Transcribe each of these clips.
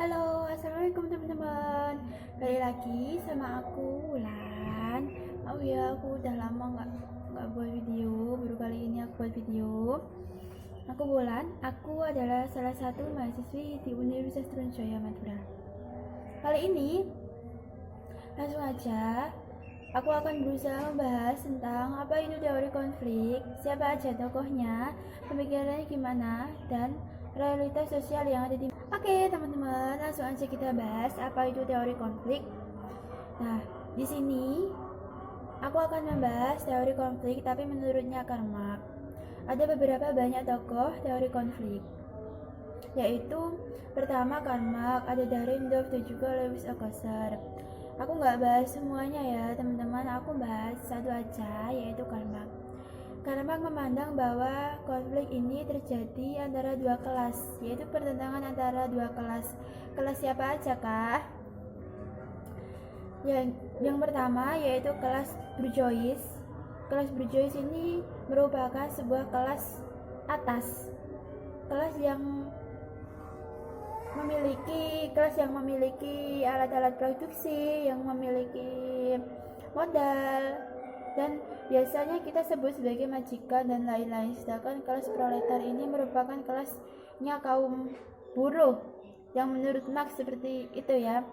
Halo, assalamualaikum teman-teman. Balik lagi sama aku Wulan. Oh ya, aku udah lama nggak buat video. Baru kali ini aku buat video. Aku Wulan. Aku adalah salah satu mahasiswi di Universitas Trunjaya Madura. Kali ini langsung aja. Aku akan berusaha membahas tentang apa itu teori konflik, siapa aja tokohnya, pemikirannya gimana, dan realitas sosial yang ada di. Oke, teman-teman, langsung aja kita bahas apa itu teori konflik. Nah, di sini aku akan membahas teori konflik tapi menurutnya Karl Marx. Ada beberapa banyak tokoh teori konflik, yaitu pertama Karl Marx, ada Dahrendorf dan juga Lewis Althusser. Aku nggak bahas semuanya ya teman-teman, aku bahas satu aja, yaitu Karl Marx. Karl Marx memandang bahwa konflik ini terjadi antara dua kelas, yaitu pertentangan antara dua kelas. Kelas siapa aja kah? Yang pertama yaitu kelas bourgeois. Kelas bourgeois ini merupakan sebuah kelas atas, kelas yang memiliki alat-alat produksi, yang memiliki modal, dan biasanya kita sebut sebagai majikan dan lain-lain. Sedangkan kelas proletar ini merupakan kelasnya kaum buruh, yang menurut Marx seperti itu ya.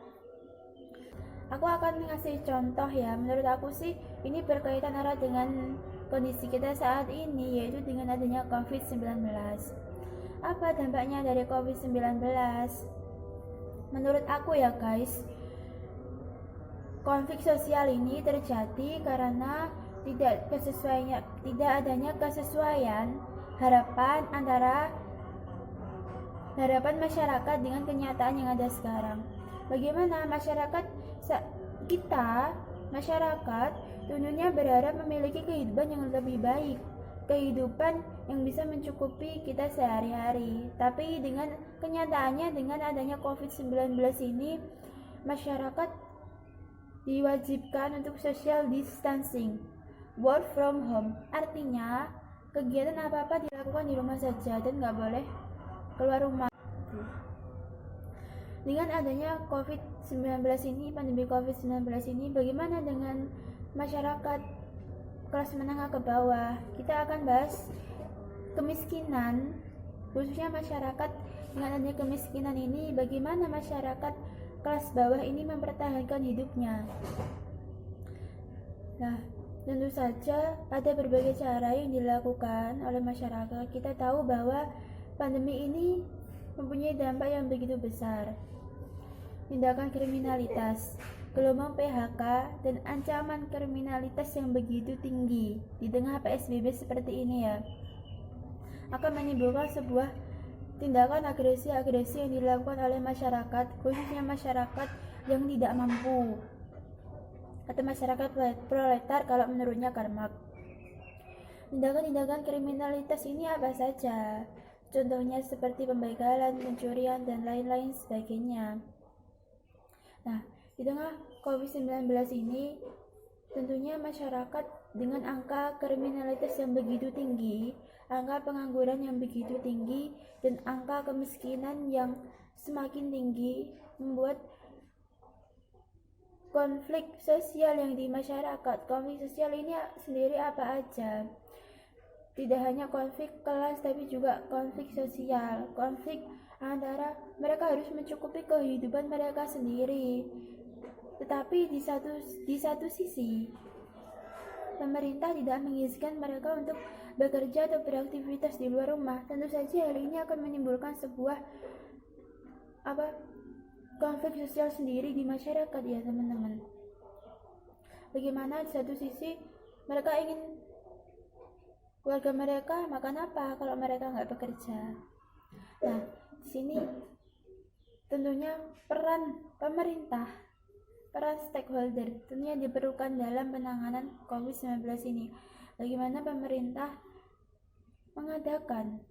Aku akan ngasih contoh ya. Menurut aku sih ini berkaitan erat dengan kondisi kita saat ini, yaitu dengan adanya COVID-19. Apa dampaknya dari COVID-19? Menurut aku ya guys, konflik sosial ini terjadi karena tidak adanya kesesuaian harapan antara harapan masyarakat dengan kenyataan yang ada sekarang. Bagaimana masyarakat tentunya berharap memiliki kehidupan yang lebih baik, kehidupan yang bisa mencukupi kita sehari-hari. Tapi dengan kenyataannya, dengan adanya COVID-19 ini, masyarakat diwajibkan untuk social distancing, work from home. Artinya kegiatan apa-apa dilakukan di rumah saja dan nggak boleh keluar rumah. Dengan adanya COVID-19 ini, pandemi COVID-19 ini, bagaimana dengan masyarakat kelas menengah ke bawah? Kita akan bahas kemiskinan, khususnya masyarakat dengan adanya kemiskinan ini, bagaimana masyarakat kelas bawah ini mempertahankan hidupnya. Nah, tentu saja ada berbagai cara yang dilakukan oleh masyarakat. Kita tahu bahwa pandemi ini mempunyai dampak yang begitu besar. Tindakan kriminalitas, gelombang PHK, dan ancaman kriminalitas yang begitu tinggi di tengah PSBB seperti ini ya, akan menimbulkan sebuah tindakan agresi-agresi yang dilakukan oleh masyarakat, khususnya masyarakat yang tidak mampu atau masyarakat proletar kalau menurutnya Karl Marx. Tindakan-tindakan kriminalitas ini apa saja? Contohnya seperti pembegalan, pencurian, dan lain-lain sebagainya. Nah, di tengah COVID-19 ini, tentunya masyarakat dengan angka kriminalitas yang begitu tinggi, angka pengangguran yang begitu tinggi, dan angka kemiskinan yang semakin tinggi, membuat konflik sosial yang di masyarakat. Konflik sosial ini sendiri apa aja? Tidak hanya konflik kelas, tapi juga konflik sosial, konflik antara mereka harus mencukupi kehidupan mereka sendiri. Tetapi di satu sisi, pemerintah tidak mengizinkan mereka untuk bekerja atau beraktivitas di luar rumah. Tentu saja hal ini akan menimbulkan sebuah konflik sosial sendiri di masyarakat ya teman-teman. Bagaimana di satu sisi mereka ingin keluarga mereka makan apa kalau mereka nggak bekerja. Nah, di sini tentunya peran pemerintah, peran stakeholder tentunya diperlukan dalam penanganan COVID-19 ini. Bagaimana pemerintah mengadakan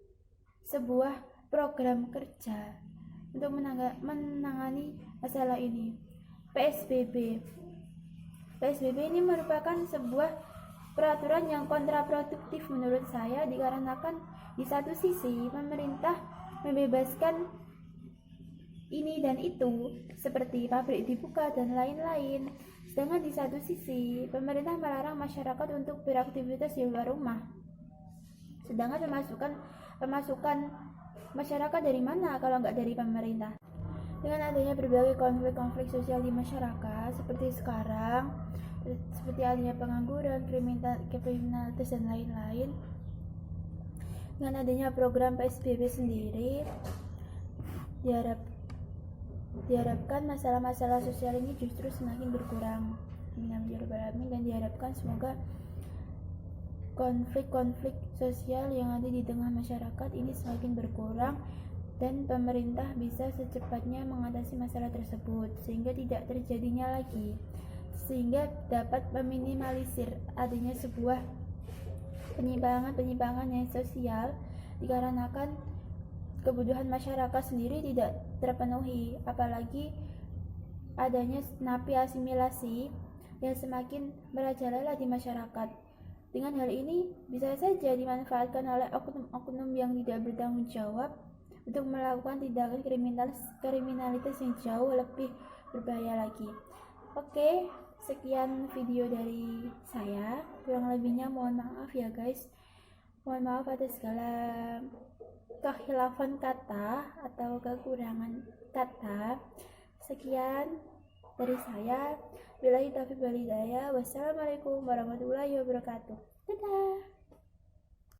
sebuah program kerja untuk menangani masalah ini. PSBB ini merupakan sebuah peraturan yang kontraproduktif menurut saya, dikarenakan di satu sisi pemerintah membebaskan ini dan itu, seperti pabrik dibuka dan lain-lain. Sedangkan di satu sisi, pemerintah melarang masyarakat untuk beraktivitas di luar rumah. Sedangkan pemasukan masyarakat dari mana kalau nggak dari pemerintah? Dengan adanya berbagai konflik-konflik sosial di masyarakat seperti sekarang, seperti adanya pengangguran, kriminalitas dan lain-lain, dengan adanya program PSBB sendiri, diharapkan masalah-masalah sosial ini justru semakin berkurang. Dan diharapkan semoga konflik-konflik sosial yang ada di tengah masyarakat ini semakin berkurang dan pemerintah bisa secepatnya mengatasi masalah tersebut sehingga tidak terjadinya lagi, sehingga dapat meminimalisir adanya sebuah penyimpangan yang sosial dikarenakan kebutuhan masyarakat sendiri tidak terpenuhi, apalagi adanya napi asimilasi yang semakin merajalela di masyarakat. Dengan hal ini bisa saja dimanfaatkan oleh oknum-oknum yang tidak bertanggung jawab untuk melakukan tindakan kriminalitas yang jauh lebih berbahaya lagi. Oke, sekian video dari saya. Kurang lebihnya mohon maaf ya guys. Mohon maaf atas segala kekhilafan kata atau kekurangan kata. Sekian dari saya. Billahi taufiq wal hidayah. Wassalamualaikum warahmatullahi wabarakatuh. Dadah.